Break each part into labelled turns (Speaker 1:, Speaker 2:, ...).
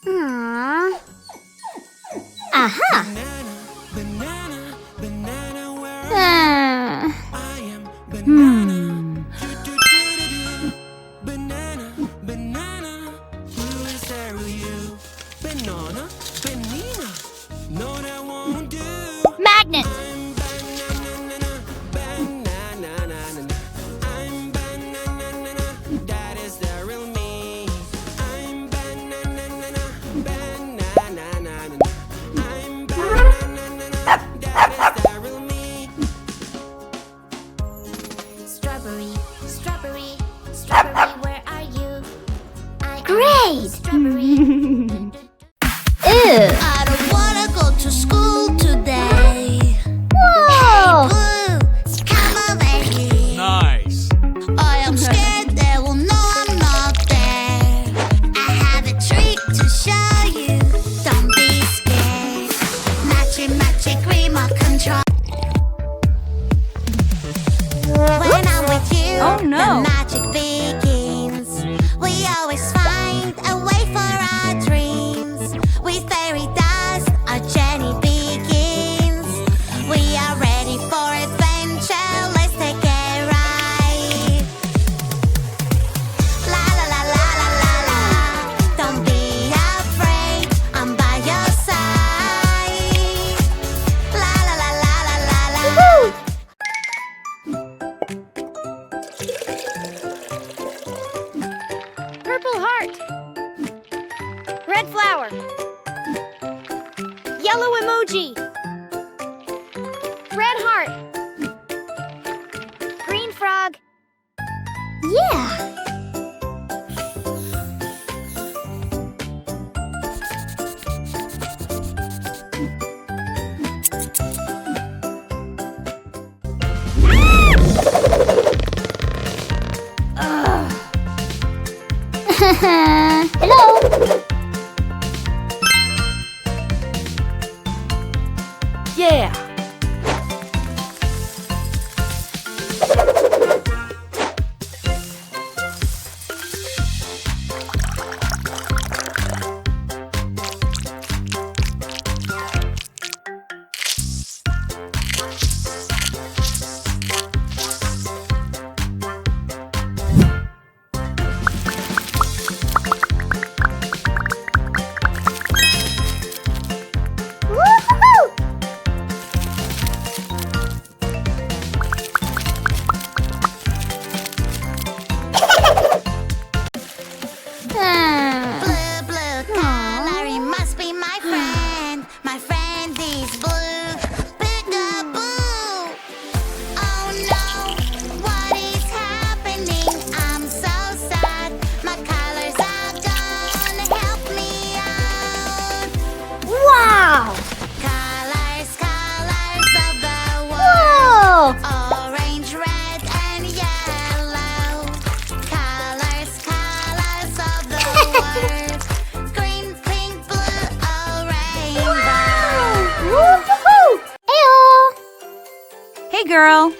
Speaker 1: Aww. Aha! Magnet!
Speaker 2: Strawberry, strawberry, strawberry, where are you?
Speaker 1: Great!
Speaker 2: Strawberry.
Speaker 1: Ew!
Speaker 2: I don't wanna go to school today.
Speaker 1: Whoa!
Speaker 2: Blue, come over here.
Speaker 3: Nice.
Speaker 2: I am scared they will know I'm not there. I have a trick to show you. Don't be scared. Magic remote control. When I'm with you,
Speaker 4: Oh, no.
Speaker 2: the magic begins. We always find a way for our dreams. With fairy dust, our journey begins. We are ready for adventure. Let's take a ride. La la la la la la la. Don't be afraid. I'm by your side. La la la la la la la.
Speaker 1: Purple heart. Red flower. Yellow emoji. Red heart. Green frog. Yeah. Hello.
Speaker 4: Yeah.
Speaker 1: Woohoo!
Speaker 2: Blue, blue color, he must be my friend. My friend is blue. Peekaboo. Oh no, what is happening? I'm so sad. My colors are gone. Help me out.
Speaker 1: Wow!
Speaker 2: Colors, colors of the
Speaker 1: Whoa!
Speaker 2: world. Orange, red, and yellow. Colors, colors of the world. Green, pink, blue, oh rainbow.
Speaker 1: Woohoo! Heyo!
Speaker 4: Hey, girl.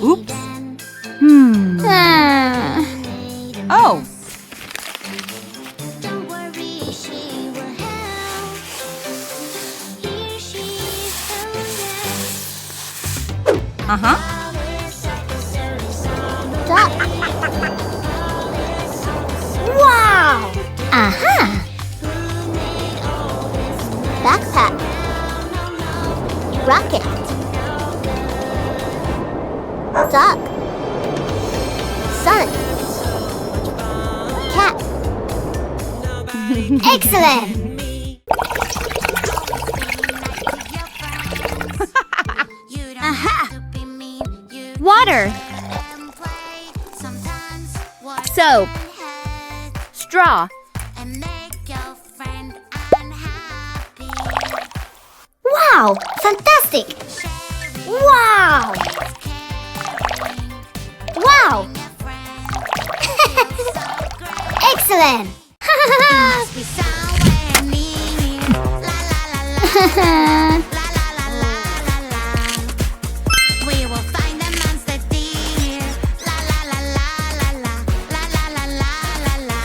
Speaker 4: Oops. Oh.
Speaker 2: Don't worry, she will help. Here she is.
Speaker 4: Uh-huh.
Speaker 1: Duck. Wow! Aha! Backpack. Rocket. Duck. Sun. Cat. Excellent! Aha! Water. Soap. Straw. Wow! Fantastic! Wow! Wow! Excellent!
Speaker 2: We will find the monster deer. La la la la la la la la la la la la.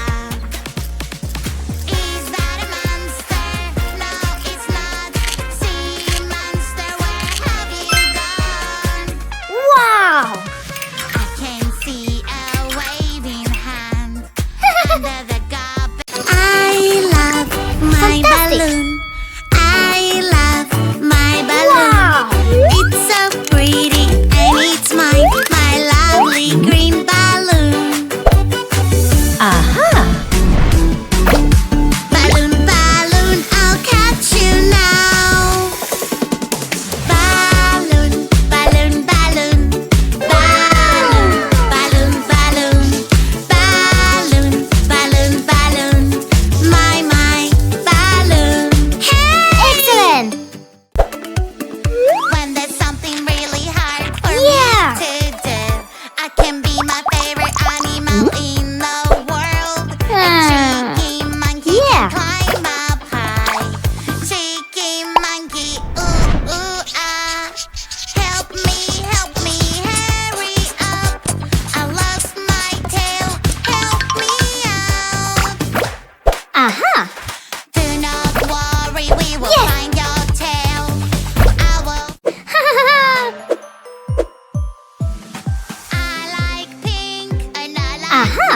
Speaker 1: Aha!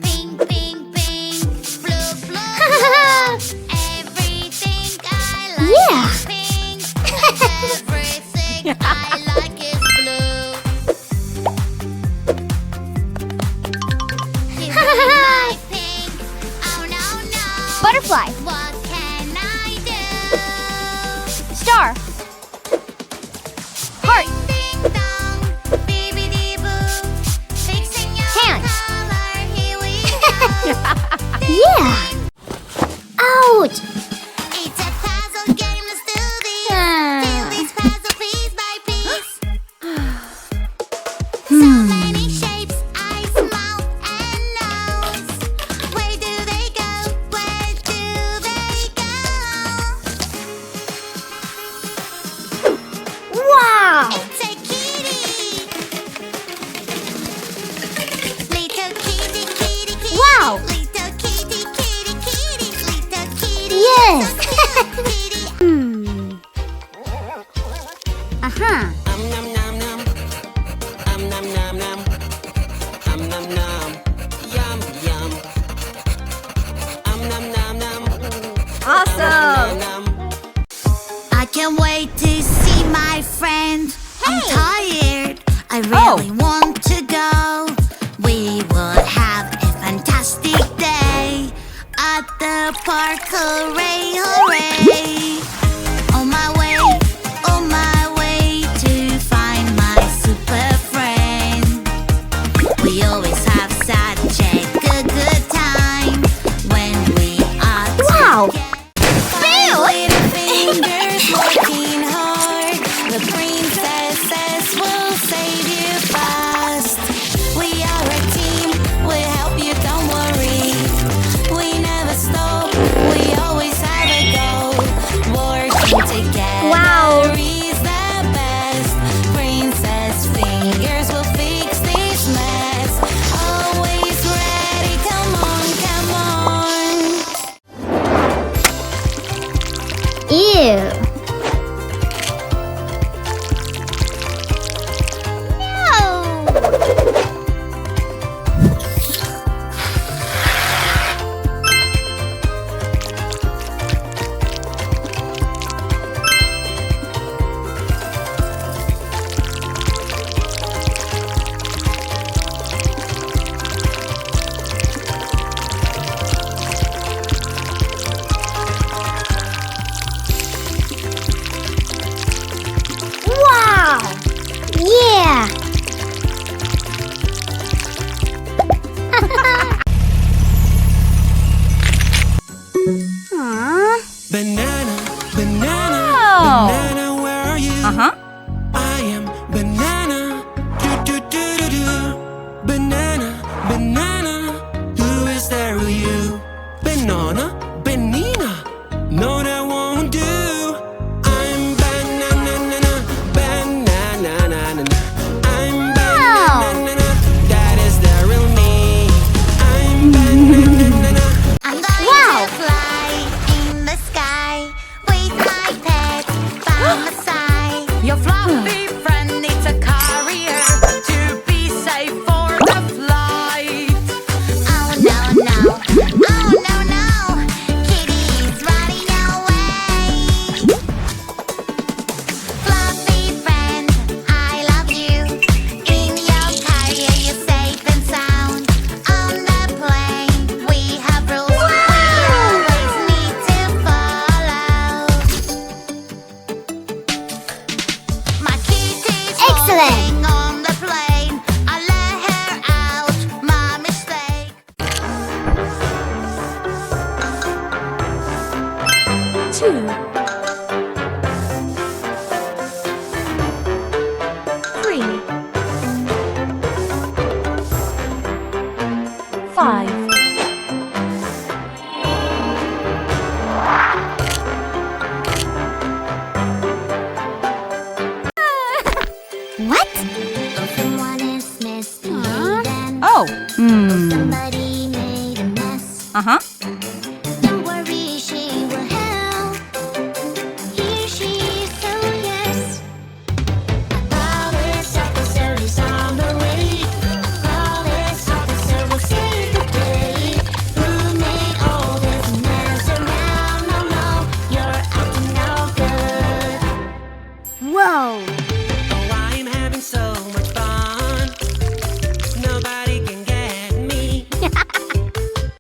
Speaker 2: Pink, pink, pink, blue, blue, everything I like
Speaker 1: Yeah.
Speaker 2: is pink. Everything I like is blue. Give me my pink. Oh no, no.
Speaker 1: Butterfly.
Speaker 2: What can I do?
Speaker 1: Star. Heart.
Speaker 2: Ding dong, bibbidi boo. Fixing your
Speaker 1: Hand.
Speaker 2: color, here we go.
Speaker 1: Yeah. Ouch.
Speaker 2: It's a puzzle game, let's do this. Fill this puzzle piece by piece. So many shapes, eyes, mouth, and nose. Where do they go? Where do they go?
Speaker 1: Wow.
Speaker 2: It's a kitty. Little kitty, kitty, kitty.
Speaker 1: Wow.
Speaker 2: Little kitty, kitty, kitty. Little kitty.
Speaker 1: Yes.
Speaker 2: So cute, kitty.
Speaker 1: Aha. Awesome.
Speaker 2: I can't wait to see my friend. I'm tired. I really want to go. We will have a fantastic day at the park. Hooray, hooray. On my way to find my super friend. We always have such a good time when we are
Speaker 1: Wow.
Speaker 2: together. Five little fingers working hard. The princesses will save you fast. We are a team, we'll help you, don't worry. We never stop, we always have a goal. Working together
Speaker 1: Wow.
Speaker 2: is the best. Princess fingers will fix this mess. Always ready, come on, come on.
Speaker 1: Ew. Wow. Yeah. Aww.
Speaker 3: Banana, banana,
Speaker 4: Oh.
Speaker 3: banana, where are you?
Speaker 4: Uh-huh.
Speaker 3: I am banana. Do do do do do. Banana, banana. Who is there with you? Banana, banana. No, that won't do. I'm banana, banana. I'm banana. That is the real me. I'm banana.
Speaker 2: I'm going
Speaker 1: Wow.
Speaker 2: to fly in the sky with my pet by my side. Your fluffy friend needs a carrier to be safe for the flight. Oh no, no, oh no, no, Kitty's running away. Fluffy friend, I love you. In your carrier, you're safe and sound. On the plane, we have rules we always need to follow. My kitty's
Speaker 1: Excellent.
Speaker 2: falling on the plane. I let her out, my mistake.
Speaker 4: 2, 3, 5.
Speaker 1: What?
Speaker 2: Someone is missing, then
Speaker 4: Oh.
Speaker 2: somebody made a mess.
Speaker 4: Uh-huh.